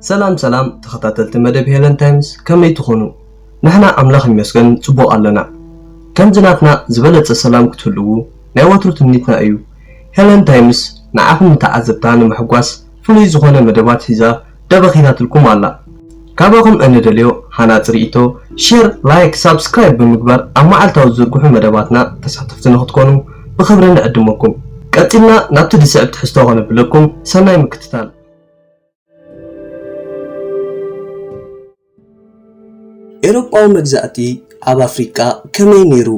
سلام تخطاتلت مدب هيلن تايمز كمي تخونو نحنا أملاخ يمسكن تبوء لنا كم جناتنا زبلت السلام كتلو ناواترو تمنيتنا أيو هيلن تايمز نعرف متعذبتان محقواس فلوي زخونا مدبات هزا دبخينات لكم الله كاباكم أن دليو حانات رئيتو شير لايك سابسكرايب بمقبر أما عالتاو زرقوحو مدباتنا تسحتفتنا خطكونو بخبرين نقدمكم قاتلنا نابتدي سعب تحستوغن بلكم سناي مكتتال ኤሮፓዊ መግዛቲ ኣብ ኣፍሪቃ ከመይ ነይሩ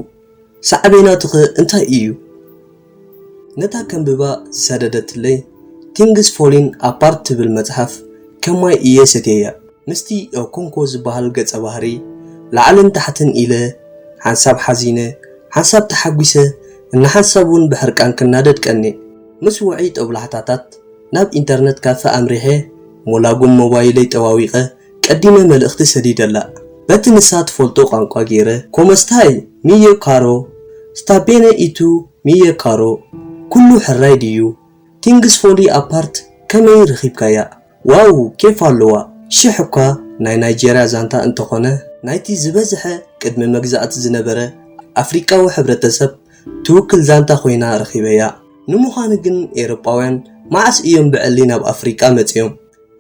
ሳዕቤናትኸ እንታይ እዩ ነታ ከንብባ ዝሰደደትለይ ቲንግስ ፎሊን ኣፓርት ትብል መጽሓፍ ከማይ እየ ሰትየያ ምስቲ ኮንኮ ዝበሃል ገጸ ባህሪ ላዕልን ታሕትን ኢለ ሓንሳብ ሓዚነ ሓንሳብ ተሓጒሰ እና ሓንሳቡን ብሕርቃን ክናደድቀኒ ምስ ውዒ ጠብላሕታታት ናብ ኢንተርነት ካፈ ኣምሪሐ ሞላጉም ሞባይለይ ጠዋዊቐ ቀዲመ መልእኽቲ ሰዲደላ በቲ ንሳት ፈልጦ ቋንቋ ገይረ ኮመስታይ ሚየ ካሮ ስታቤነ ኢቱ ሚየ ካሮ ኩሉ ሕራይ ድዩ ቲንግስ ፎሊ ኣፓርት ከመይ ረኺብካያ ዋው ኬፍ ኣለዋ ሽሕ እኳ ናይ ናይጀርያ ዛንታ እንተኾነ ናይቲ ዝበዝሐ ቅድሚ መግዛእቲ ዝነበረ ኣፍሪቃዊ ሕብረተሰብ ትውክል ዛንታ ኮይና ረኺበያ ንምዃኑ ግን ኤሮፓውያን ማዓስ እዮም ብዕሊ ናብ ኣፍሪቃ መፅዮም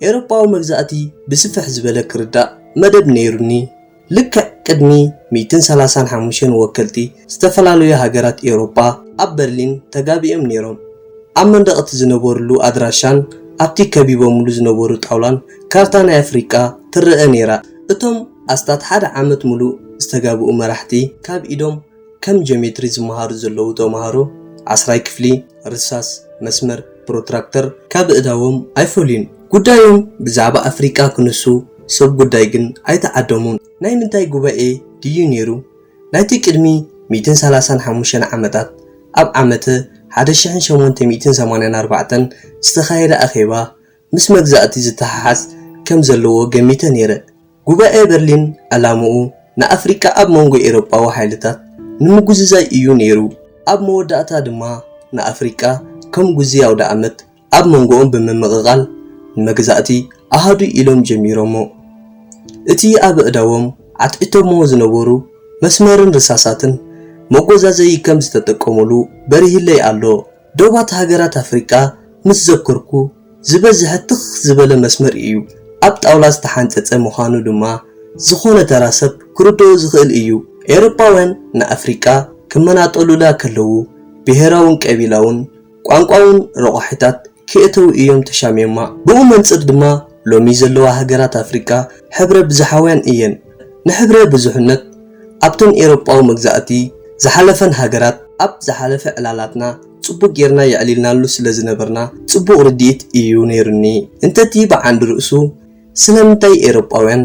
ኤሮፓዊ መግዛእቲ ብስፍሕ ዝበለ ክርዳእ መደብ ነይሩኒ ልክዕ ቅድሚ 135 ወከልቲ ዝተፈላለዩ ሃገራት ኤሮፓ ኣብ በርሊን ተጋቢኦም ነይሮም ኣብ መንደቕቲ ዝነበሩሉ ኣድራሻን ኣብቲ ከቢቦምሉ ዝነበሩ ጣውላን ካርታ ናይ ኣፍሪቃ ትርአ ነይራ እቶም ኣስታት ሓደ ዓመት ሙሉእ ዝተጋብኡ መራሕቲ ካብ ኢዶም ከም ጂኦሜትሪ ዝመሃሩ ዘለዉ ተማሃሮ 10 ክፍሊ ርሳስ መስመር ፕሮትራክተር ካብ እዳዎም ኣይፈልዩን ጉዳዮም ብዛዕባ ኣፍሪቃ ክንሱ ሰብ ጉዳይ ግን ኣይተዓደሙን ናይ ምንታይ ጉባኤ ድዩ ነይሩ ናይቲ ቅድሚ 135 ዓመታት ኣብ ዓመተ 1884 ዝተኻየደ ኣኼባ ምስ መግዛእቲ ዝተሓሓዝ ከም ዘለዎ ገሚተ ነይረ ጉባኤ በርሊን ዕላምኡ ንኣፍሪቃ ኣብ መንጎ ኤሮፓዊ ሓይልታት ንምጉዝዛይ እዩ ነይሩ ኣብ መወዳእታ ድማ ንኣፍሪቃ ከም ጉዚ ኣውደ ዓመት ኣብ መንጎኦም ብምምቕቓል መግዛእቲ ኣሃዱ ኢሎም ጀሚሮሞ እቲ ኣብ እዳዎም ዓጥዕቶሞ ዝነበሩ መስመርን ርሳሳትን መጎዛዘይ ከም ዝተጠቀሙሉ በሪህለይ ኣሎ ዶባት ሃገራት ኣፍሪቃ ምስ ዘከርኩ ዝበዝሐ ትኽ ዝበለ መስመር እዩ ኣብ ጣውላ ዝተሓንፀፀ ምዃኑ ድማ ዝኾነ ተራሰብ ክርድኦ ዝኽእል እዩ ኤሮፓውያን ንኣፍሪቃ ክመናጠሉላ ከለዉ ብሄራውን ቀቢላውን ቋንቋውን ረቑሒታት ክእተው እዮም ተሻሚዮማ ብኡ መንፅር ድማ ሎሚ ዘለዋ ሃገራት ኣፍሪቃ ሕብረ ብዙሓውያን እየን ንሕብረ ብዙሕነት ኣብቶም ኤሮፓዊ መግዛእቲ ዝሓለፈን ሃገራት ኣብ ዝሓለፈ ዕላላትና ጽቡቕ ጌርና ይዕሊልናሉ ስለ ዝነበርና ጽቡቕ ርድኢት እዩ ነይሩኒ እንተቲ ብዓንዲ ርእሱ ስለምንታይ ኤሮፓውያን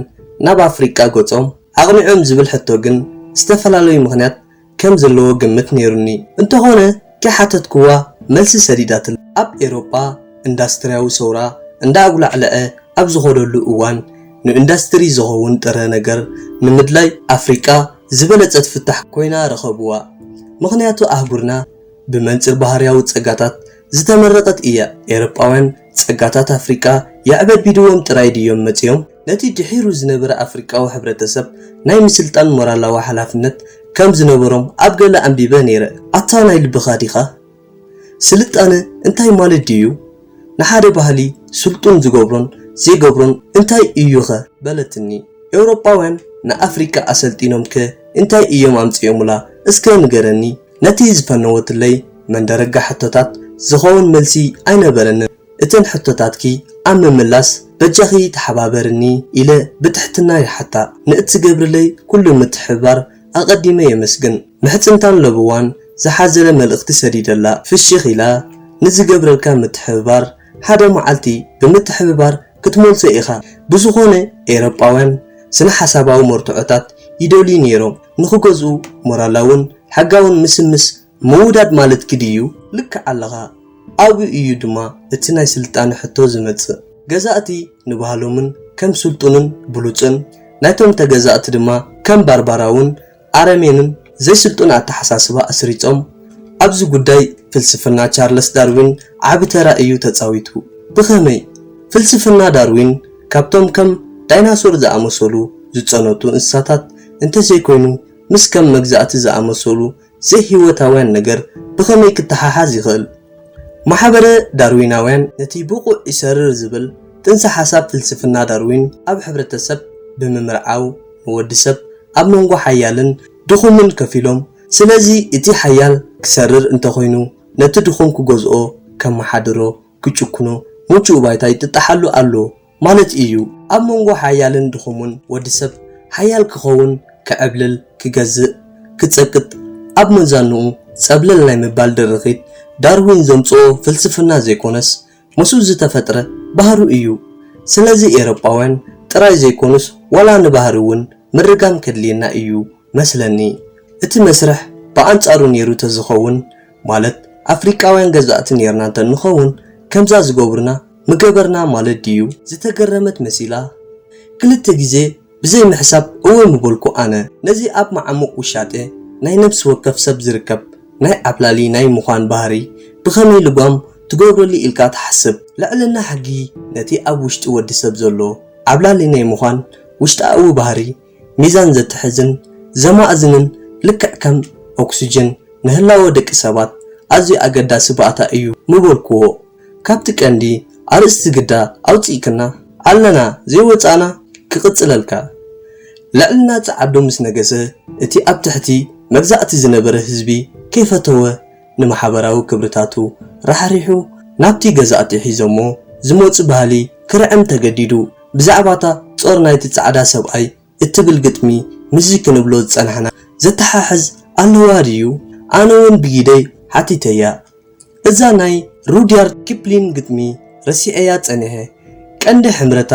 ናብ ኣፍሪቃ ገጾም ኣቕኒዖም ዝብል ሕቶ ግን ዝተፈላለዩ ምኽንያት ከም ዘለዎ ግምት ነይሩኒ እንተኾነ ከሓተትክዋ መልሲ ሰዲዳትል ኣብ ኤሮፓ ኢንዳስትሪያዊ ሰውራ እንዳጉላዕለዐ ኣብ ዝኸደሉ እዋን ንኢንዳስትሪ ዝኸውን ጥረ ነገር ንምድላይ ኣፍሪቃ ዝበለፀት ፍታሕ ኮይና ረኸብዋ ምኽንያቱ ኣህጉርና ብመንፅር ባህርያዊ ፀጋታት ዝተመረቐት እያ ኤሮፓውያን ፀጋታት ኣፍሪቃ የዕበቢድዎም ጥራይ ድዮም መፅዮም ነቲ ድሒሩ ዝነበረ ኣፍሪቃዊ ሕብረተሰብ ናይ ምስልጣን ሞራላዊ ሓላፍነት ከም ዝነበሮም ኣብ ገለ ኣንቢበ ነይረ ኣታ ናይ ልብኻ ዲኻ ስልጣነ እንታይ ማለት ድዩ ንሓደ ባህሊ ስልጡን ዝገብሮን ዘይገብሮን እንታይ እዩኸ በለትኒ ኤውሮፓውያን ንኣፍሪቃ ኣሰልጢኖም ከ እንታይ እዮም ኣምፅዮሙላ እስከ ንገረኒ ነቲ ዝፈነወትለይ መንደረጋ ሕቶታት ዝኸውን መልሲ ኣይነበረንን እተን ሕቶታትኪ ኣብ ምምላስ በጃኺ ተሓባበርኒ ኢለ ብትሕትና ይሓታ ንእትገብርለይ ኩሉ ምትሕባር ኣቐዲመ የመስግን ምሕፅንታን ለብዋን ዝሓዘለ መልእኽቲ ሰዲደላ ፍሽኽ ኢላ ንዝገብረልካ ምትሕባር ሓደ መዓልቲ ብምትሕብባር ክትሞልሶ ኢኻ ብዝኾነ ኤሮፓውያን ስነ ሓሳባዊ መርትዖታት ይደልዩ ነይሮም ንኽገዝኡ ሞራላውን ሓጋውን ምስምስ መውዳድ ማለት ክድዩ ልክዕ ኣለኻ ኣብኡ እዩ ድማ እቲ ናይ ስልጣን ሕቶ ዝመጽእ ገዛእቲ ንባህሎምን ከም ስልጡንን ብሉፅን ናይቶም ተገዛእቲ ድማ ከም ባርባራውን ኣረሜንን ዘይስልጡን ኣተሓሳስባ ኣስሪፆም ኣብዚ ጉዳይ ፍልስፍና ቻርልስ ዳርዊን ዓቢ ተራ እዩ ተፃዊቱ ብኸመይ ፍልስፍና ዳርዊን ካብቶም ከም ዳይናሶር ዝኣመሰሉ ዝጸነቱ እንስሳታት እንተዘይኮይኑ ምስ ከም መግዛእቲ ዝኣመሰሉ ዘይህይወታውያን ነገር ብኸመይ ክትሓሓዝ ይኽእል? ማሕበረ ዳርዊናውያን ነቲ ብቑዕ ይሰርር ዝብል ጥንሰ ሓሳብ ፍልስፍና ዳርዊን ኣብ ሕብረተሰብ ብምምርዓው ንወዲሰብ ኣብ መንጎ ሓያልን ድኹምን ከፊሎም ስለዚ እቲ ሓያል ክሰርር እንተኾይኑ ነቲ ድኹም ክገዝኦ ከመሓድሮ ክጭኩኖ ሙቹእ ባይታ ይጥጣሓሉ ኣሎ ማለት እዩ። ኣብ መንጎ ሓያልን ድኹምን ወዲሰብ ሓያል ክኸውን ክዕብልል ክገዝእ ክጸቅጥ ኣብ መዛንኡ ጸብለል ናይ ምባል ደረኺት ዳርዊን ዘምጽኦ ፍልስፍና ዘይኮነስ መስኡ ዝተፈጥረ ባህሩ እዩ። ስለዚ ኤሮፓውያን ጥራይ ዘይኮኑስ ወላ ንባህሪ እውን ምርጋም ከድልየና እዩ መስለኒ። እቲ መስርሕ ብኣንጻሩ ነይሩ ተዝኸውን ማለት ኣፍሪቃውያን ገዛእቲ ነርና እንተንኸውን ከምዛ ዝገብሩና ምገበርና ማለት ድዩ? ዝተገረመት መሲላ ክልተ ግዜ ብዘይ ምሕሳብ እወ ምበልኩ ኣነ ነዚ ኣብ ማዓሙቕ ውሻጤ ናይ ነፍሲ ወከፍ ሰብ ዝርከብ ናይ ዓብላሊ ናይ ምዃን ባህሪ ብኸመይ ልጓም ትገብረሉ ኢልካ ትሓስብ። ልዕልና ሕጊ ነቲ ኣብ ውሽጢ ወዲ ሰብ ዘሎ ዓብላሊ ናይ ምዃን ውሽጣዊ ባህሪ ሚዛን ዘትሕዝን ዘማእዝንን ልክዕ ከም ኦክሲጅን ንህላወ ደቂ ሰባት ኣዝዩ ኣገዳሲ ባእታ እዩ ምበልክዎ። ካብቲ ቀንዲ ኣርእስቲ ግዳ ኣውፂእክና ኣለና ዘይወፃና ክቕጽለልካ ልዕልና ጸዓዱ ምስ ነገሰ እቲ ኣብ ትሕቲ መግዛእቲ ዝነበረ ህዝቢ ከይፈተወ ንማሕበራዊ ክብርታቱ ራሕሪሑ ናብቲ ገዛእቲ ሒዞሞ ዝመጽ ባህሊ ክርዕም ተገዲዱ። ብዛዕባታ ጾር ናይቲ ጻዕዳ ሰብኣይ እትብል ግጥሚ ምዚ ክንብሎ ዝጸናሕና ዘተሓሕዝ ኣለዋ ድዩ? ኣነ እውን ብጊደይ ሓቲተያ እዛ ናይ ሩድያርድ ኪፕሊን ግጥሚ ረሲዐያ ጸኒሐ። ቀንዲ ሕምረታ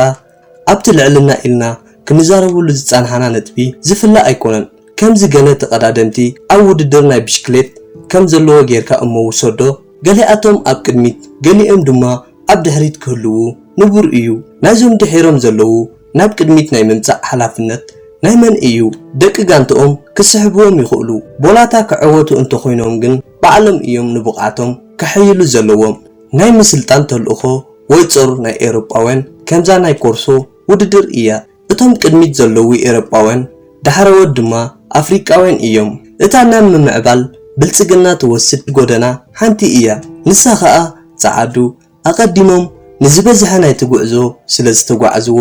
ኣብቲ ልዕልና ኢልና ክንዛረበሉ ዝጸናሕና ነጥቢ ዝፍላእ ኣይኮነን። ከምዚ ገለ ተቐዳደምቲ ኣብ ውድድር ናይ ብሽክሌት ከም ዘለዎ ጌርካ እመውሰዶ ገሊኣቶም ኣብ ቅድሚት ገሊኦም ድማ ኣብ ድሕሪት ክህልዉ ንቡር እዩ። ናይዞም ድሒሮም ዘለዉ ናብ ቅድሚት ናይ ምምጻእ ሓላፍነት ናይ መን እዩ? ደቂ ጋንትኦም ክስሕብዎም ይኽእሉ። ቦላታ ክዕወቱ እንተኾይኖም ግን ባዕሎም እዮም ንብቕዓቶም ክሕይሉ ዘለዎም። ናይ ምስልጣን ተልእኾ ወይ ጾር ናይ ኤሮፓውያን ከምዛ ናይ ኮርሶ ውድድር እያ። እቶም ቅድሚት ዘለዉ ኤሮፓውያን ዳሕረወት ድማ ኣፍሪቃውያን እዮም። እታ ናብ ምምዕባል ብልጽግና ትወስድ ጎደና ሓንቲ እያ። ንሳ ኸኣ ጸዓዱ ኣቐዲሞም ንዝበዝሐ ናይቲ ጉዕዞ ስለ ዝተጓዓዝዎ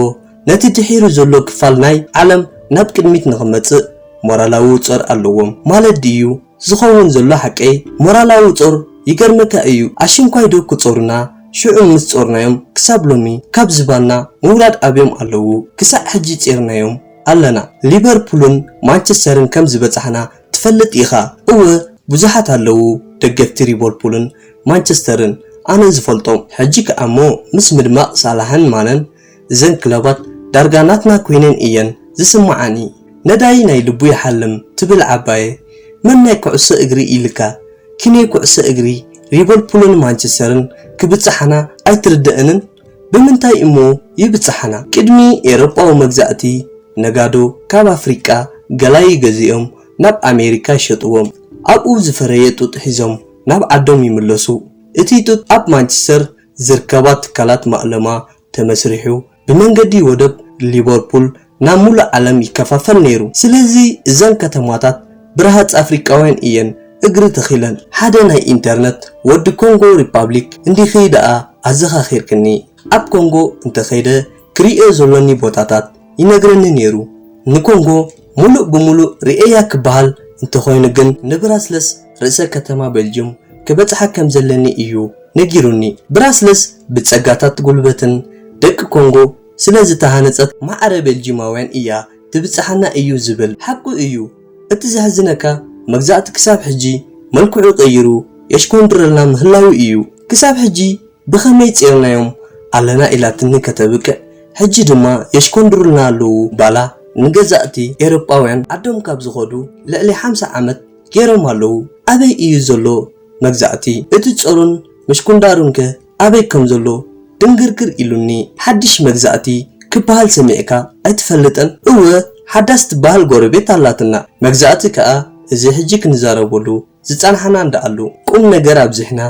ነቲ ድሒሩ ዘሎ ክፋል ናይ ዓለም ናብ ቅድሚት ንኽመጽእ ሞራላዊ ጾር ኣለዎም ማለት ድዩ? ዝኸውን ዘሎ ሓቀይ ሞራላዊ ጾር ይገርመካ እዩ። ኣሽንኳይ ዶ ክጾሩና ሽዑ ምስ ጾርናዮም ክሳብ ሎሚ ካብ ዝባና ምውላድ ኣብዮም ኣለዉ። ክሳዕ ሕጂ ጼርናዮም ኣለና። ሊቨርፑልን ማንቸስተርን ከም ዝበጻሕና ትፈልጥ ኢኻ? እወ ብዙሓት ኣለዉ ደገፍቲ ሊቨርፑልን ማንቸስተርን ኣነ ዝፈልጦም። ሕጂ ከኣሞ ምስ ምድማቕ ሳላሕን ማነን እዘን ክለባት ዳርጋ ናትና ኮይነን እየን ዝስማዓኒ። ነዳይ ናይ ልቡ ይሓልም ትብል ዓባየ መን ናይ ኩዕሶ እግሪ ኢልካ ክንየ ኩዕሶ እግሪ ሊቨርፑልን ማንቸስተርን ክብጽሓና ኣይትርድእንን? ብምንታይ እሞ ይብጽሓና? ቅድሚ ኤሮፓዊ መግዛእቲ ነጋዶ ካብ ኣፍሪቃ ገላይ ገዚኦም ናብ ኣሜሪካ ይሸጥዎም። ኣብኡ ዝፈረየ ጡጥ ሒዞም ናብ ዓዶም ይምለሱ። እቲ ጡጥ ኣብ ማንቸስተር ዝርከባ ትካላት ማእለማ ተመስሪሑ ብመንገዲ ወደብ ሊቨርፑል ናብ ሙሉእ ዓለም ይከፋፈል ነይሩ። ስለዚ እዘን ከተማታት ብረሃጽ ኣፍሪቃውያን እየን እግሪ ተኺለን። ሓደ ናይ ኢንተርነት ወዲ ኮንጎ ሪፐብሊክ እንዲኸይደኣ ኣዘኻኺርክኒ። ኣብ ኮንጎ እንተኸይደ ክሪኦ ዘሎኒ ቦታታት ይነግረኒ ነይሩ። ንኮንጎ ሙሉእ ብሙሉእ ርኤያ ክበሃል እንተኾይኑ ግን ንብራስለስ ርእሰ ከተማ ቤልጅየም ክበጽሓ ከም ዘለኒ እዩ ነጊሩኒ። ብራስለስ ብጸጋታት ጉልበትን ደቂ ኮንጎ ስለ ዝተሃነጸት ማዕረ ቤልጅማውያን እያ ትብጽሓና እዩ ዝብል ሓቁ እዩ። እቲ ዘሕዝነካ መግዛእቲ ክሳብ ሕጂ መልክዑ ቀይሩ የሽኮንድረልና ምህላዊ እዩ። ክሳብ ሕጂ ብኸመይ ጼርናዮም ኣለና ኢላትኒ ከተብቅዕ ሕጂ ድማ የሽኮንድሩልና ኣለዉ ባላ ንገዛእቲ ኤሮፓውያን ዓዶም ካብ ዝኸዱ ልዕሊ 50 ዓመት ገይሮም ኣለዉ። ኣበይ እዩ ዘሎ መግዛእቲ? እቲ ጾሩን መሽኮንዳሩን ከ ኣበይ ከም ዘሎ ድንግርግር ኢሉኒ። ሓድሽ መግዛእቲ ክበሃል ሰሚዕካ ኣይትፈልጥን? እወ ሓዳስ ትበሃል ጎረቤት ኣላትና። መግዛእቲ ከኣ እዚ ሕጂ ክንዛረበሉ ዝጸናሕና እንዳኣሉ ቁም ነገር ኣብዝሕና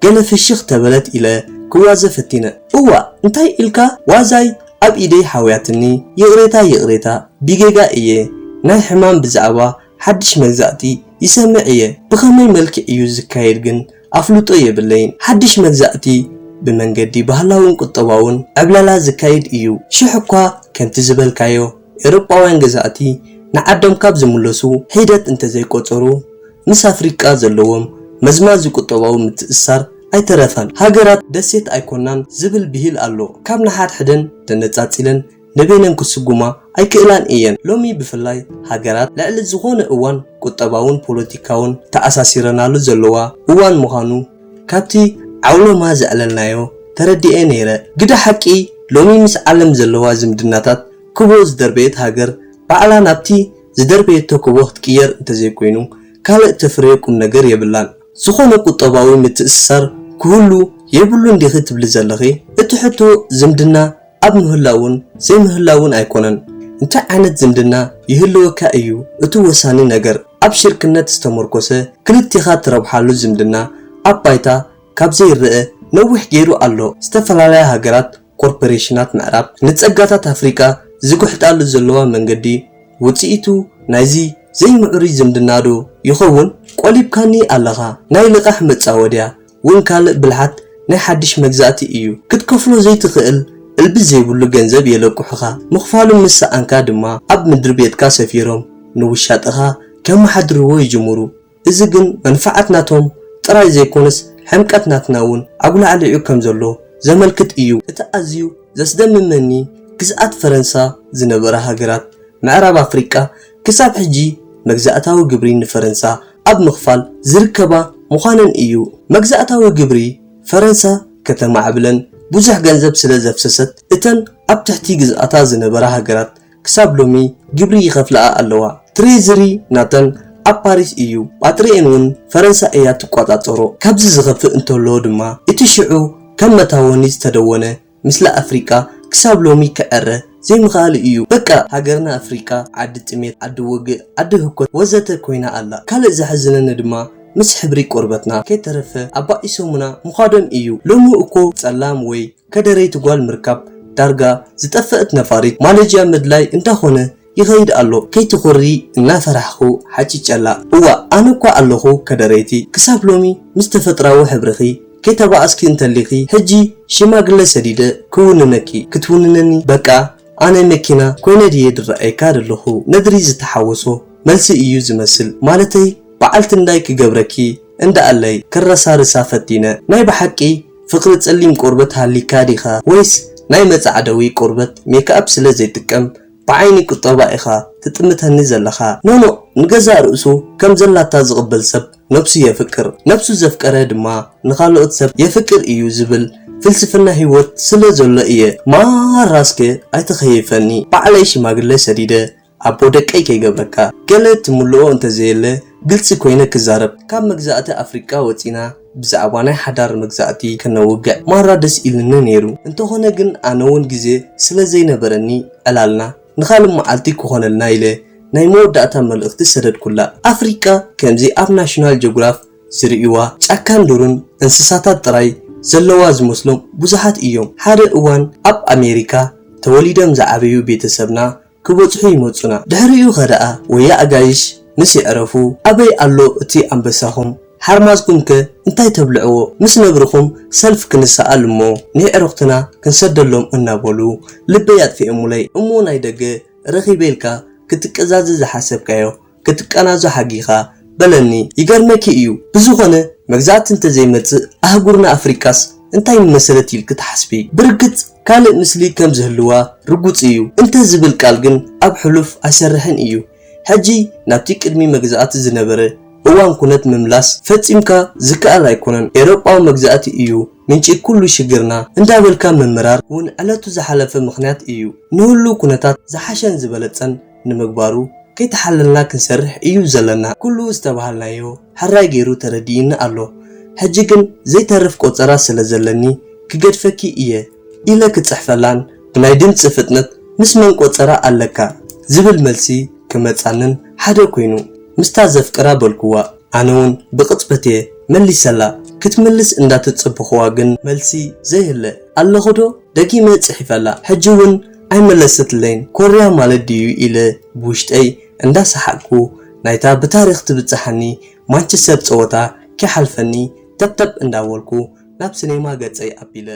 ገለ ፍሽኽ ተበለት ኢለ ክዋዘ ፈቲነ። እዋ እንታይ ኢልካ? ዋዛይ أب إيدي حاوياتني يغريتا بيجيجا إيه ناي حمام بزعبا حدش مجزاتي يسمع إيه بخمي ملك إيو زكاير جن أفلوطو يبلين حدش مجزاتي بمنجدي بهلاون قطباون أبلالا زكايد إيو شحكوا كنت زبل كايو إيروباوين جزاتي نعدم كاب زمولسو هيدت انت زي قطرو مس أفريقيا زلوهم مزمازي قطباو متأثر أي ترفن هاجرات دسيت أيكونان زبل بهيل ألو كاب نحات حدن تنتاتيلن نبينن كسجوما أي كإلان إيان لومي بفلاي هاجرات لعل زغون أوان قطباون بوليتيكاون تأساسيرنالو زلوا أوان مهانو كابتي عولو ما زعلنايو تردي نيره قد حكي لومي مس علم زلوا زمدناتات كبوز دربيت هاجر بعلا نبتي زدربيتو كبوه تكير انت زي كوينو كالق تفريقكم نجر يبلان زخونه قطباوي متأثر كله يبلو اندي ختب لزلغي اتحتو زمدنا اب مهلاون زي مهلاون ايكونن انت عانت زمدنا يهلو كايو اتو وساني نجر اب شركنت استمركوسه كلتيخات ربحالو زمدنا اب بايتا كابزي الرئه نوح جيرو ألو استفلالي هاجرات كوربوريشنات معراب نتسقاتات أفريقيا زيقوحت ألو زلوا منقدي وطيئتو نايزي زي معوري زمدنادو يخوون قوليب كاني ألغا ناي لقاح متساوديا وين كالق بالحات ناي حدش مجزاتي إيو كتكفلو زي تخيل البزي بلو جنزب يلوكو حخا مخفالو مسا أنكا دما أب مدربيتكا سفيروم نوشاتها كم حدروا يجمورو إذن منفعتناتهم تراي زي كونس حمقتناتناون عقل عليو كمزلو زملكت إيو اتأزيو زسدم مني كزات فرنسا زنبرا هاجرات معرب أفريقيا كساب حجي مجزأتاو جبرين فرنسا أب مخفال زركبا مخانن إيو مجزأتاو جبري فرنسا كتم عبلن بوزح جنزب سلازف سست اتن أب تحتي جزأتا زنبرا هاجرات كساب لومي جبري يخفلقا اللوا تريزري ناتن أب باريس إيو باترينون فرنسا إيا تقوطاطرو كابز زغفق انتولو دما اتشعو كم متاونيز تدونه مثل أفريقيا كساب لومي كأره زي مخال إيو بكا هاجرنا أفريقيا عد تميت عد وقع عد هكوت وزت كوينا الله كال زحزنا ندما مس حبري قربتنا كي ترفه أبا إسومنا مخادم إيو لومو أكو سلام وي كدري تقوال مركب دارجا زتفقت نفاريت مالجيا مدلاي انتاخونه يغيد الله كي تخوري إنا فرحخو حاجي جلا هو أنا كوا اللهو كدريتي كساب لومي مستفتراو حبرخي كي تبا أسكي انتليخي هجي شماغل سديدة كوننكي كتوننني بكا أنا مكينا كوينة ديد الرأي كار اللهو ندري زتحوصو ملسي إيو زمسل مالتي بعالتن دايك قبركي عند اللي كرسا رسافتينا ناي بحكي فقرة سليم قربت هالي كاريخا ويس ناي متعدوي قربت ميكا أب سلا زي تكم بعيني كطبا إخا تتمتهني زلخا نونو نقزا رؤسو كم زلاتا زغبل سب نفسو يفكر نفسو زفكر دما نخالقت سب يفكر إيو زبل فلسفنا هيوت سلا زولا إيه ما راسك أي تخيفني بعليش ما قل سديدة أبودك أي كي قبركا قلت ملو انت زيلة قلت سكوينة كزارب كام مجزاة أفريقيا وطينا بزعباني حدار مجزاتي كنوقع مرة دس إلنا نيرو انتو هنا جن أنوون جزي سلا زينا برني ألالنا نخالم معالتي كوهن النايلة نايمو داتا ملغت سرد كلا أفريقيا كمزي أب ناشونال جيوغراف زرئيوا چاكان دورن انسساتات تراي زلواز مسلم بوزحات إيوم حار اوان أب أمريكا توليدم زعبيو بيتسبنا كبوتحو يموتسونا دهريو غداء ويا أغايش نسي عرفو أبي ألو اتي أنبساهم حرمازكم انتاي تبلعو مس نبرخم سلف كنسأل مو نعرفتنا كنسدلهم النابولو لبيات في أمولي أمو نايدقى رخيبيلكا كتكازاز حسب كايو كتكانازو حقيقة بلني يقرمكي إيو بزوغانه مجزات انت زي مت أهقورنا أفريكاس انتاي مسألتي الكتحسبي برقت كالق مسلي كم زهلوا رقوت إيو انت زبل كالقن أب حلوف أسرحن إيو حجي نابتيك ادمي مجزات زنبره اوان كونت مملاس فتيمكا زكاء لايكونن إيروباو مجزاتي إيو منشي كلو شجرنا اندابلكا ممرار ون علاتو زحلف مخنيات إيو نهلو كونتات زحشان زبالتسن نمقبارو كي تحللنا كنسرح إيو زلنا كلو استبهالنا إيو حراي جيرو تردين ألو حجيكن زي تعرف قوترا سلازلني كقد فكي إيه إلا كتحفلان بنايدين تفتنت مسمن قوترا ألكا زبل ملسي كمتعنن حدا كوينو مستازف قرابلكوا عنون بقطبتي ملي سلا كتملس اندات تصبخوا جن ملسي زي هلا الله خدو دقيمة صحيفلا حجون ኣይመለሰትለይን ኮርያ ማለት ድዩ ኢለ ብውሽጠይ እንዳሰሓቅኩ ናይታ ብታሪኽ ትብፅሓኒ ማንቸስተር ፀወታ ክሓልፈኒ ተብተብ እንዳበልኩ ናብ ሲኔማ ገፀይ ኣቢለ